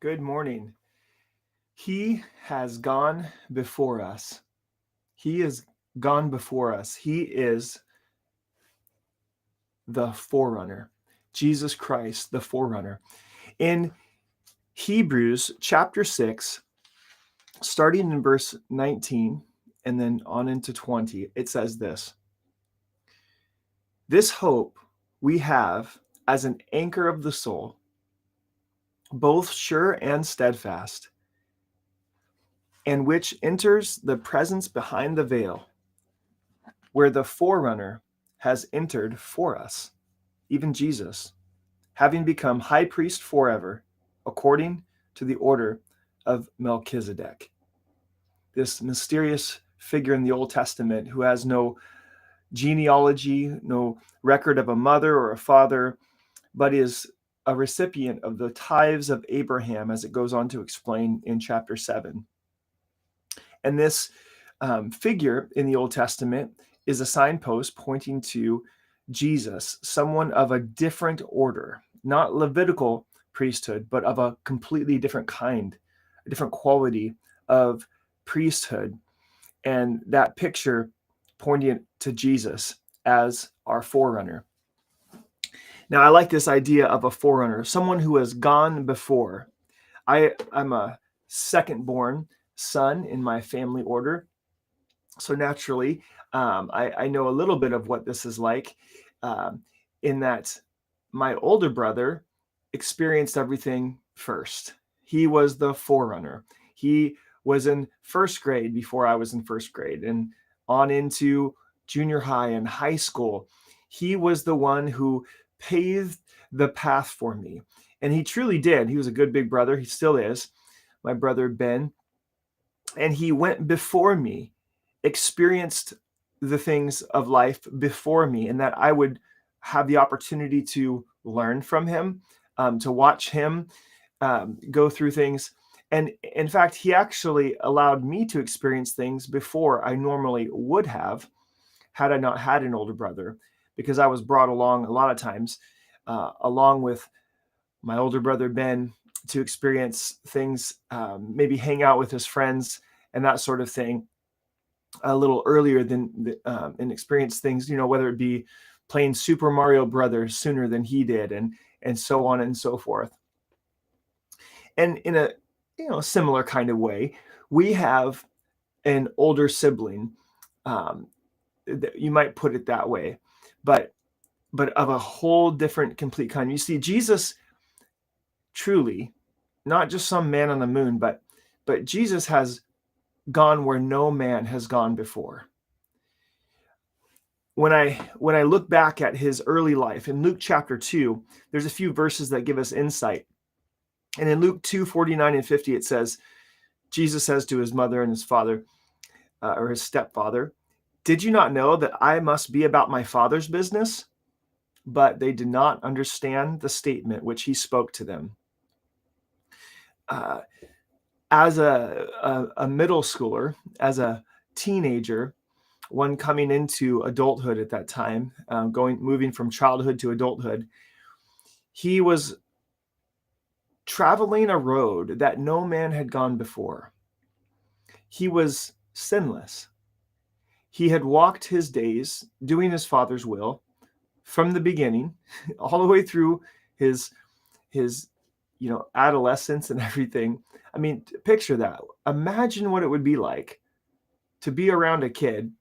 Good morning. He has gone before us. He has gone before us. He is the forerunner. Jesus Christ, the forerunner. In Hebrews chapter 6, starting in verse 19 and then on into 20, it says this: This hope we have as an anchor of the soul, both sure and steadfast, and which enters the presence behind the veil, where the forerunner has entered for us, even Jesus, having become high priest forever, according to the order of Melchizedek. This mysterious figure in the Old Testament who has no genealogy, no record of a mother or a father, but is a recipient of the tithes of Abraham, as it goes on to explain in chapter 7. And this figure in the Old Testament is a signpost pointing to Jesus, someone of a different order, not Levitical priesthood, but of a completely different kind, a different quality of priesthood. And that picture pointing to Jesus as our forerunner. Now, I like this idea of a forerunner, someone who has gone before. I'm a second-born son in my family order. So naturally, I know a little bit of what this is like, in that my older brother experienced everything first. He was the forerunner. He was in first grade before I was in first grade, and on into junior high and high school. He was the one who paved the path for me. And he truly did. He was a good big brother. He still is, my brother Ben. And he went before me, experienced the things of life before me, and that I would have the opportunity to learn from him, to watch him go through things. And in fact, he actually allowed me to experience things before I normally would have had I not had an older brother, because I was brought along a lot of times, along with my older brother Ben, to experience things, maybe hang out with his friends and that sort of thing a little earlier than and experience things, whether it be playing Super Mario Brothers sooner than he did, and so on and so forth. And in a similar kind of way, we have an older sibling. You might put it that way, but of a whole different, complete kind. You see, Jesus truly, not just some man on the moon, but Jesus has gone where no man has gone before. When I look back at his early life in Luke chapter 2, there's a few verses that give us insight. And in Luke 2:49 and 50, it says, Jesus says to his mother and his father, or his stepfather, "Did you not know that I must be about my Father's business?" But they did not understand the statement which he spoke to them. As a middle schooler, as a teenager, one coming into adulthood at that time, moving from childhood to adulthood, he was traveling a road that no man had gone before. He was sinless. He had walked his days doing his Father's will from the beginning all the way through his adolescence and everything. I mean, picture that. Imagine what it would be like to be around a kid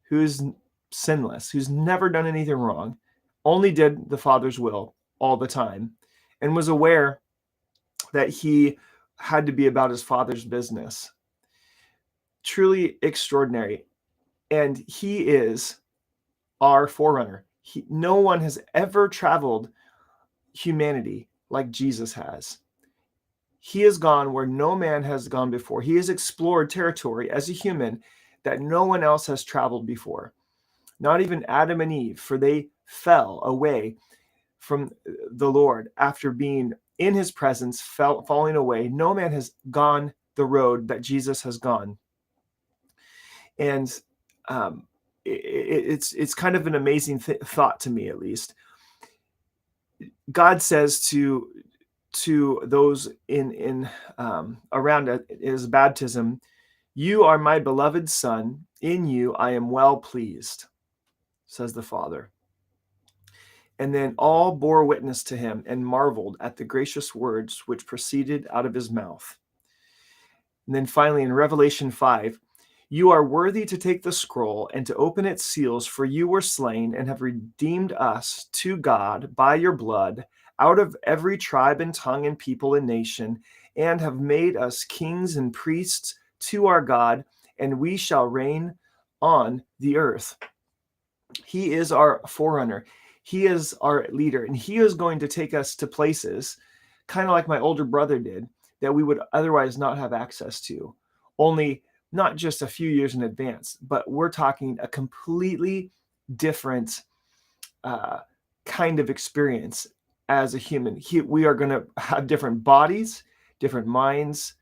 who's sinless, who's never done anything wrong, only did the Father's will all the time, and was aware that he had to be about his Father's business. Truly extraordinary. And he is our forerunner. No one has ever traveled humanity like Jesus has. He has gone where no man has gone before. He has explored territory as a human that no one else has traveled before. Not even Adam and Eve, for they fell away from the Lord after being in his presence, falling away. No man has gone the road that Jesus has gone. And it's kind of an amazing thought to me, at least. God says to to those in around his baptism, "You are my beloved Son. In you I am well pleased," says the Father. And then all bore witness to him and marveled at the gracious words which proceeded out of his mouth. And then finally in Revelation 5, "You are worthy to take the scroll and to open its seals, for you were slain and have redeemed us to God by your blood out of every tribe and tongue and people and nation, and have made us kings and priests to our God, and we shall reign on the earth." He is our forerunner. He is our leader, and he is going to take us to places, kind of like my older brother did, that we would otherwise not have access to, only not just a few years in advance, but we're talking a completely different kind of experience as a human. We are going to have different bodies, different minds.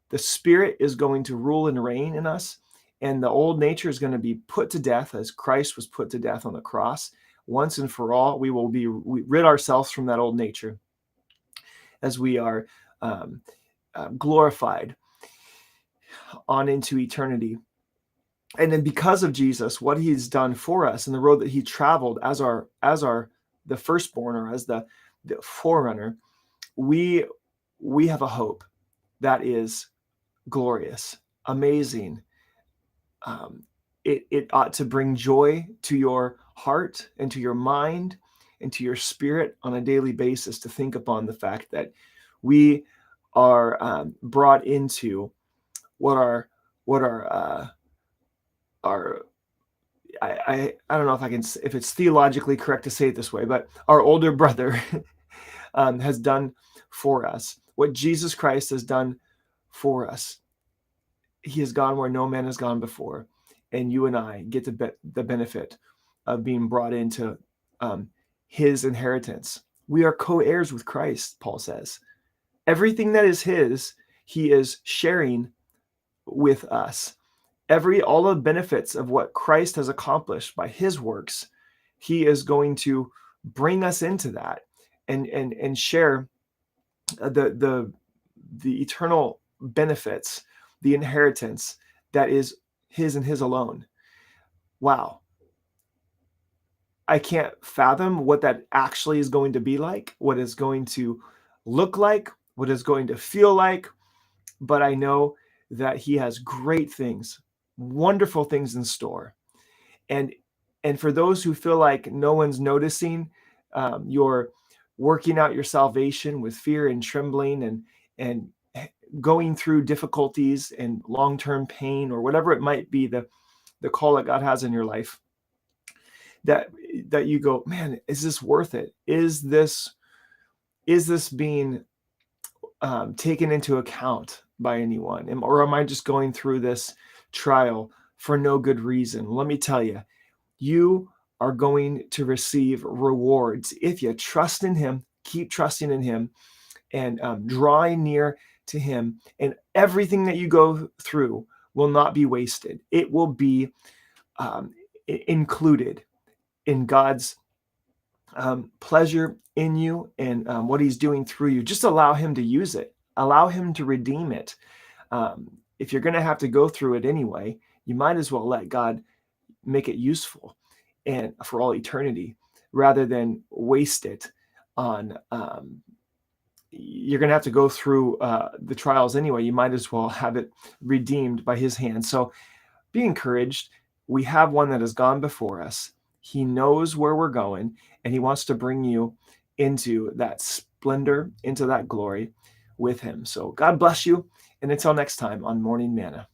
The Spirit is going to rule and reign in us, and the old nature is going to be put to death as Christ was put to death on the cross. Once and for all, we rid ourselves from that old nature as we are glorified on into eternity. And then because of Jesus, what he's done for us and the road that he traveled as the firstborn, or as the forerunner, we have a hope that is glorious, amazing. It ought to bring joy to your heart and to your mind and to your spirit on a daily basis to think upon the fact that we are brought into what our I don't know if it's theologically correct to say it this way, but our older brother has done for us. What Jesus Christ has done for us. He has gone where no man has gone before, and you and I get the benefit of being brought into his inheritance. We are co-heirs with Christ, Paul says. Everything that is his, he is sharing with us. All the benefits of what Christ has accomplished by his works, he is going to bring us into that and share the eternal benefits, the inheritance that is his and his alone. Wow. I can't fathom what that actually is going to be like, what is going to look like, what is going to feel like, but I know that he has great things, wonderful things in store. And for those who feel like no one's noticing, you're working out your salvation with fear and trembling and going through difficulties and long-term pain, or whatever it might be, the call that God has in your life, that you go, man, is this worth it? Is this being taken into account by anyone? Or am I just going through this trial for no good reason? Let me tell you, you are going to receive rewards if you trust in him, keep trusting in him, and drawing near to him. And everything that you go through will not be wasted. It will be included in God's pleasure in you and what he's doing through you. Just allow him to use it. Allow him to redeem it. If you're going to have to go through it anyway, you might as well let God make it useful and for all eternity, rather than waste it on you're going to have to go through the trials anyway. You might as well have it redeemed by his hand. So be encouraged. We have one that has gone before us. He knows where we're going, and he wants to bring you into that splendor, into that glory with him. So God bless you. And until next time on Morning Manna.